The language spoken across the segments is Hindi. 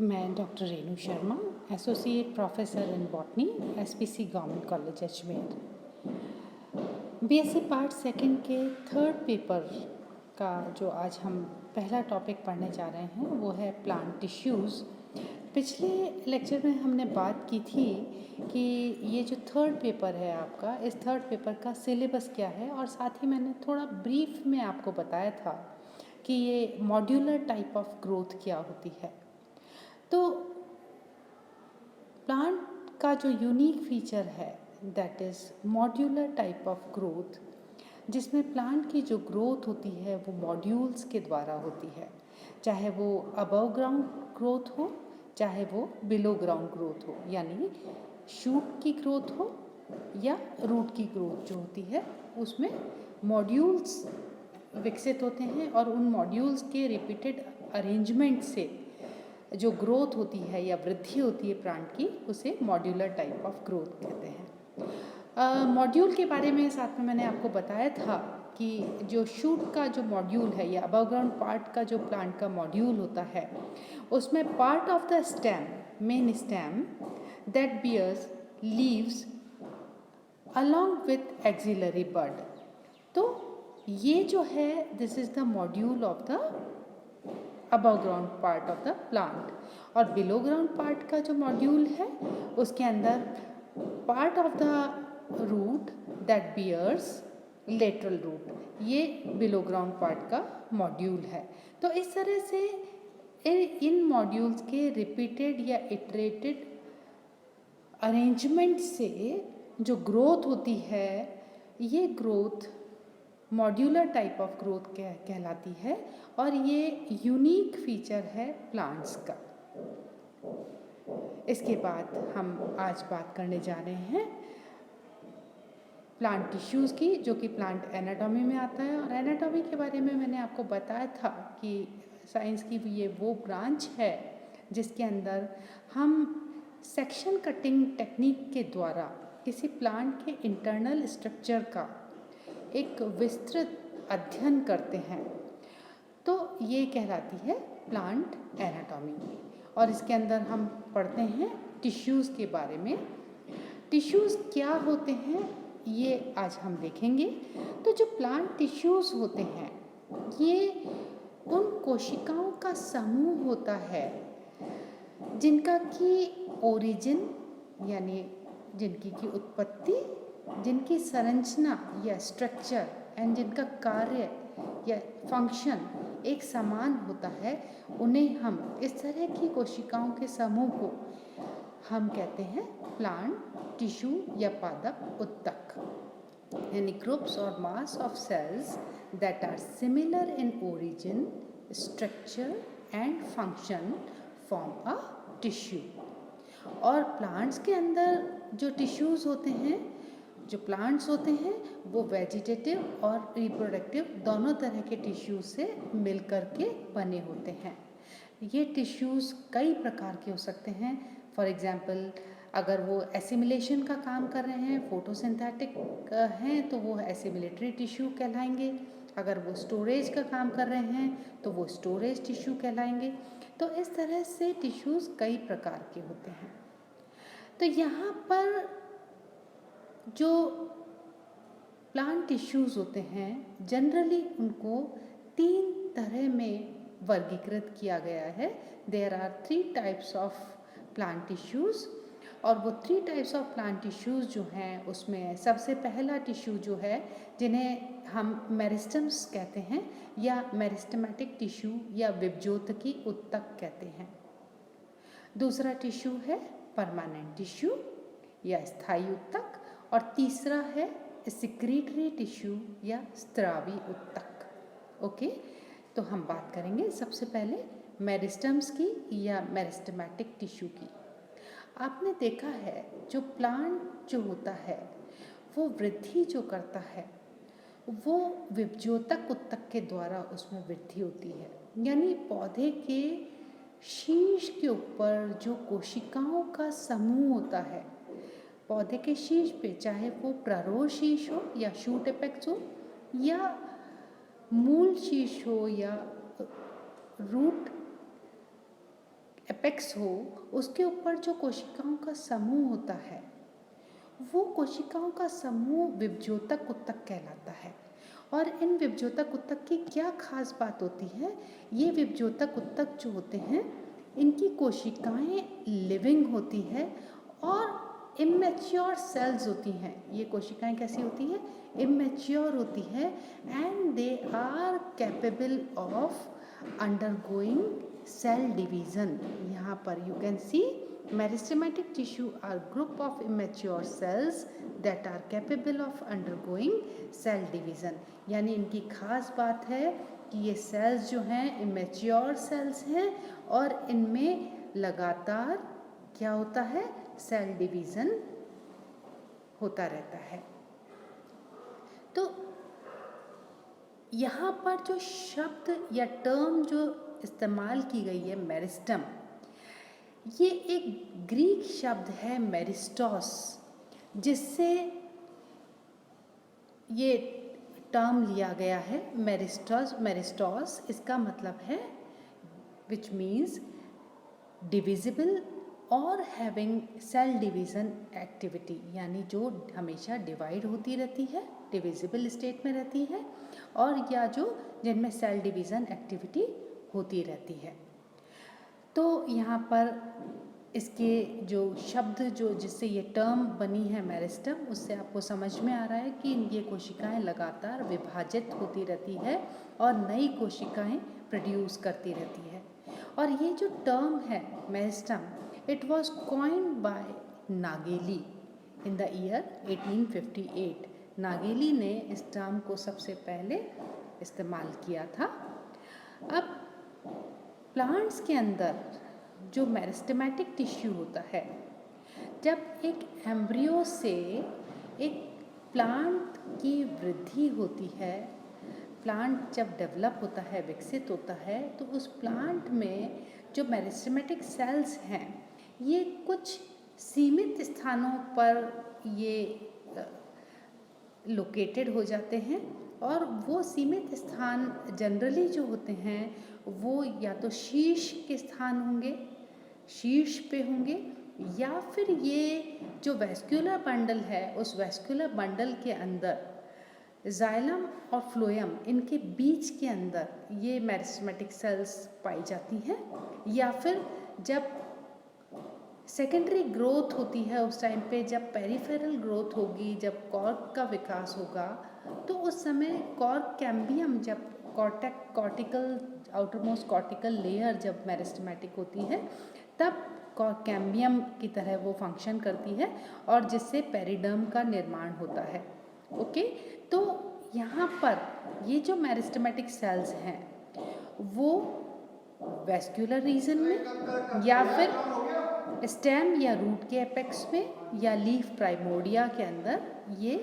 मैं doctor Renu Sharma, associate professor in botany, SPC government college Ajmer. BSc part second के थर्ड पेपर का जो आज हम पहला टॉपिक पढ़ने जा रहे हैं वो है प्लांट टिश्यूज़। पिछले लेक्चर में हमने बात की थी कि ये जो थर्ड पेपर है आपका, इस थर्ड पेपर का सिलेबस क्या है, और साथ ही मैंने थोड़ा ब्रीफ में आपको बताया था कि ये मॉड्यूलर टाइप ऑफ ग्रोथ क्या होती है। तो प्लांट का जो यूनिक फीचर है that is modular type of growth, जिसमें प्लांट की जो ग्रोथ होती है वो मॉड्यूल्स के द्वारा होती है, चाहे वो अबव ग्राउंड ग्रोथ हो चाहे वो बिलो ग्राउंड ग्रोथ हो, यानी शूट की ग्रोथ हो या रूट की ग्रोथ जो होती है उसमें मॉड्यूल्स विकसित होते हैं, और उन मॉड्यूल्स के रिपीटेड अरेंजमेंट से जो ग्रोथ होती है या वृद्धि होती है प्लांट की, उसे मॉड्यूलर टाइप ऑफ ग्रोथ कहते हैं। मॉड्यूल के बारे में साथ में मैंने आपको बताया था कि जो शूट का जो मॉड्यूल है या अबव ग्राउंड पार्ट का जो प्लांट का मॉड्यूल होता है, उसमें part of the stem, main stem that bears leaves along with axillary bud. तो ये जो है this is the module of the above ground part of the plant. और बिलो ग्राउंड पार्ट का जो मॉड्यूल है उसके अंदर part of the root that bears lateral root, ये बिलो ग्राउंड पार्ट का मॉड्यूल है। तो इस तरह से इन मॉड्यूल्स के रिपीटेड या इटरेटेड अरेंजमेंट से जो ग्रोथ होती है, ये growth modular type of growth कहलाती है, और ये यूनिक फीचर है प्लांट्स का। इसके बाद हम आज बात करने जा रहे हैं प्लांट टिश्यूज़ की, जो कि प्लांट एनाटॉमी में आता है। और एनाटॉमी के बारे में मैंने आपको बताया था कि साइंस की ये वो ब्रांच है जिसके अंदर हम सेक्शन कटिंग टेक्निक के द्वारा किसी प्लांट के इंटरनल स्ट्रक्चर का एक विस्तृत अध्ययन करते हैं। तो ये कहलाती है प्लांट एनाटॉमी। और इसके अंदर हम पढ़ते हैं टिश्यूज़ के बारे में। टिश्यूज़ क्या होते हैं ये आज हम देखेंगे। तो जो प्लांट टिश्यूज़ होते हैं ये उन कोशिकाओं का समूह होता है जिनका की ओरिजिन, यानी जिनकी की उत्पत्ति, जिनकी संरचना या स्ट्रक्चर एंड जिनका कार्य या फंक्शन एक समान होता है, उन्हें हम इस तरह की कोशिकाओं के समूह को हम कहते हैं प्लांट टिश्यू या पादप उत्तक, यानी ग्रुप्स और mass of cells that are similar in origin, structure and function form a tissue. और प्लांट्स के अंदर जो टिश्यूज़ होते हैं, जो प्लांट्स होते हैं, वो वेजिटेटिव और रिप्रोडक्टिव दोनों तरह के टिश्यूज़ से मिल कर के बने होते हैं। ये टिश्यूज़ कई प्रकार के हो सकते हैं। फॉर एग्ज़ाम्पल, अगर वो एसिमिलेशन का काम कर रहे हैं, फोटोसिंथेटिक हैं, तो वो एसिमिलेटरी टिश्यू कहलाएंगे। अगर वो स्टोरेज का काम कर रहे हैं तो वो स्टोरेज टिश्यू कहलाएंगे। तो इस तरह से टिश्यूज़ कई प्रकार के होते हैं। तो यहाँ पर जो प्लांट टिश्यूज़ होते हैं जनरली उनको 3 तरह में वर्गीकृत किया गया है। There are 3 types of plant tissues, और वो 3 टाइप्स ऑफ प्लांट टिश्यूज़ जो हैं उसमें सबसे पहला टिश्यू जो है, जिन्हें हम मेरिस्टम्स कहते हैं या मेरिस्टमेटिक टिश्यू या विभज्योतकी उत्तक कहते हैं। दूसरा टिश्यू है परमानेंट टिश्यू या स्थायी उत्तक, और तीसरा है सिक्रीटरी टिश्यू या स्त्रावी उत्तक। ओके, तो हम बात करेंगे सबसे पहले मेरिस्टम्स की या मेरिस्टमेटिक टिश्यू की। आपने देखा है जो प्लांट जो होता है वो वृद्धि जो करता है वो विभज्योतक उत्तक के द्वारा उसमें वृद्धि होती है, यानी पौधे के शीर्ष के ऊपर जो कोशिकाओं का समूह होता है, पौधे के शीर्ष पे, चाहे वो प्रारोह शीर्ष हो या शूट एपेक्स हो या मूल शीर्ष हो या रूट एपेक्स हो, उसके ऊपर जो कोशिकाओं का समूह होता है, वो कोशिकाओं का समूह विभज्योतक ऊतक कहलाता है। और इन विभज्योतक ऊतक की क्या खास बात होती है, ये विभज्योतक ऊतक जो होते हैं, इनकी कोशिकाएं लिविंग होती है और इमेच्योर सेल्स होती हैं। ये कोशिकाएं कैसी होती हैं? इमेच्योर होती है and they are capable of undergoing cell division. यहाँ पर you can see meristematic tissue are group of immature cells that are capable of undergoing cell division. यानी इनकी खास बात है कि ये सेल्स जो हैं इमेच्योर सेल्स हैं और इनमें लगातार क्या होता है? सेल डिवीज़न होता रहता है। तो यहाँ पर जो शब्द या टर्म जो इस्तेमाल की गई है मेरिस्टम, ये एक ग्रीक शब्द है मेरिस्टोस, जिससे ये टर्म लिया गया है मेरिस्टोस। मेरिस्टोस इसका मतलब है विच मीन्स डिविजिबल और हैविंग सेल डिवीज़न एक्टिविटी, यानी जो हमेशा डिवाइड होती रहती है, डिविजिबल स्टेट में रहती है, और या जो जिनमें सेल डिवीज़न एक्टिविटी होती रहती है। तो यहाँ पर इसके जो शब्द जो जिससे ये टर्म बनी है मेरिस्टम, उससे आपको समझ में आ रहा है कि ये कोशिकाएं लगातार विभाजित होती रहती है और नई कोशिकाएं प्रोड्यूस करती रहती है। और ये जो टर्म है meristem, it was coined bye नागेली in the year 1858। नागेली ने इस टर्म को सबसे पहले इस्तेमाल किया था। अब प्लांट्स के अंदर जो मेरिस्टेमेटिक टिश्यू होता है, जब एक एम्ब्रियो से एक प्लांट की वृद्धि होती है, प्लांट जब डेवलप होता है, विकसित होता है, तो उस प्लांट में जो मेरिस्टेमेटिक सेल्स हैं, ये कुछ सीमित स्थानों पर ये लोकेटेड हो जाते हैं। और वो सीमित स्थान जनरली जो होते हैं वो या तो शीर्ष के स्थान होंगे, शीर्ष पे होंगे, या फिर ये जो वेस्क्यूलर बंडल है, उस वेस्क्यूलर बंडल के अंदर जाइलम और फ्लोएम, इनके बीच के अंदर ये मेरिस्टेमेटिक सेल्स पाई जाती हैं। या फिर जब सेकेंडरी ग्रोथ होती है, उस टाइम पे जब पेरिफेरल ग्रोथ होगी, जब कॉर्क का विकास होगा, तो उस समय कॉर्क कैम्बियम, जब कॉर्टिकल आउटरमोस्ट कॉर्टिकल लेयर जब मेरिस्टेमेटिक होती है, तब कॉर्क कैम्बियम की तरह वो फंक्शन करती है और जिससे पेरिडर्म का निर्माण होता है। ओके, तो यहाँ पर ये जो मेरिस्टेमेटिक सेल्स हैं वो वेस्क्यूलर रीजन में या फिर स्टेम या रूट के एपेक्स में या लीफ प्राइमोर्डिया के अंदर ये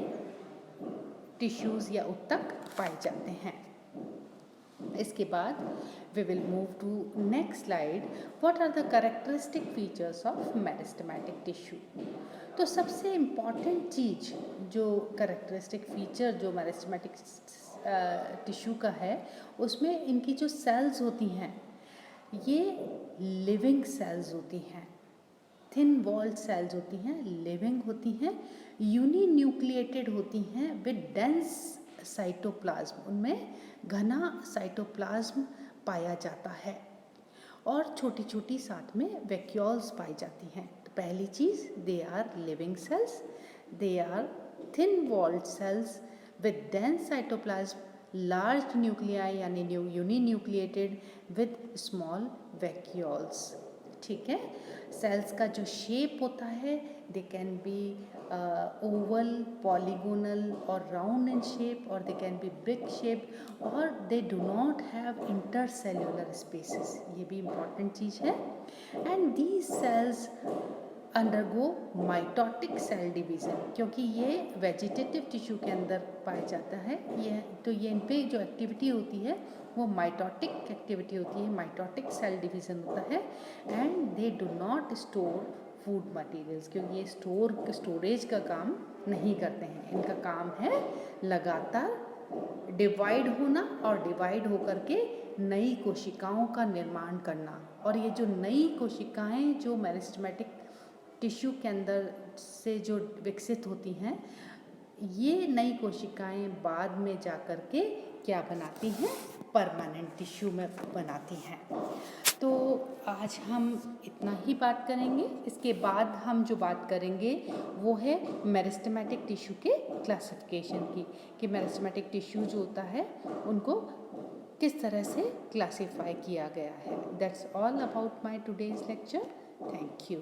टिश्यूज़ या ऊतक पाए जाते हैं। इसके बाद we will move to next slide. What are the characteristic features of meristematic tissue? तो सबसे इम्पॉर्टेंट चीज़ जो कैरेक्टरिस्टिक फीचर जो मेरिस्टेमेटिक टिश्यू का है, उसमें इनकी जो सेल्स होती हैं ये लिविंग सेल्स होती हैं, थिन वॉल्ड सेल्स होती हैं, लिविंग होती हैं, यूनिन्यूक्लिएटेड होती हैं विद डेंस साइटोप्लाज्म, उनमें घना साइटोप्लाज्म पाया जाता है और छोटी छोटी साथ में वैक्यूल्स पाई जाती हैं। तो पहली चीज़, they are living cells, they are thin walled cells with dense cytoplasm, large nuclei यानी यूनिन्यूक्लिएटेड विद स्मॉल वैक्यूल्स। ठीक है, सेल्स का जो शेप होता है, they can be oval, polygonal और राउंड इन शेप, और they can be brick shape, और they do not have intercellular spaces, ये भी इम्पॉर्टेंट चीज़ है। And these cells undergo mitotic cell division, क्योंकि ये वेजिटेटिव टिश्यू के अंदर पाया जाता है, ये इन पे जो एक्टिविटी होती है वो माइटोटिक एक्टिविटी होती है, माइटोटिक सेल डिवीज़न होता है। And they do not store food materials, क्योंकि ये स्टोरेज का काम नहीं करते हैं, इनका काम है लगातार डिवाइड होना और डिवाइड होकर के नई कोशिकाओं का निर्माण करना। और ये जो नई कोशिकाएं जो मेरिस्टेमेटिक टिश्यू के अंदर से जो विकसित होती हैं, ये नई कोशिकाएं बाद में जा कर के क्या बनाती हैं, परमानेंट टिश्यू में बनाती हैं। तो आज हम इतना ही बात करेंगे। इसके बाद हम जो बात करेंगे वो है मेरिस्टेमेटिक टिश्यू के क्लासिफिकेशन की, कि मेरिस्टेमेटिक टिश्यू जो होता है उनको किस तरह से क्लासीफाई किया गया है। That's all about my today's lecture. Thank you.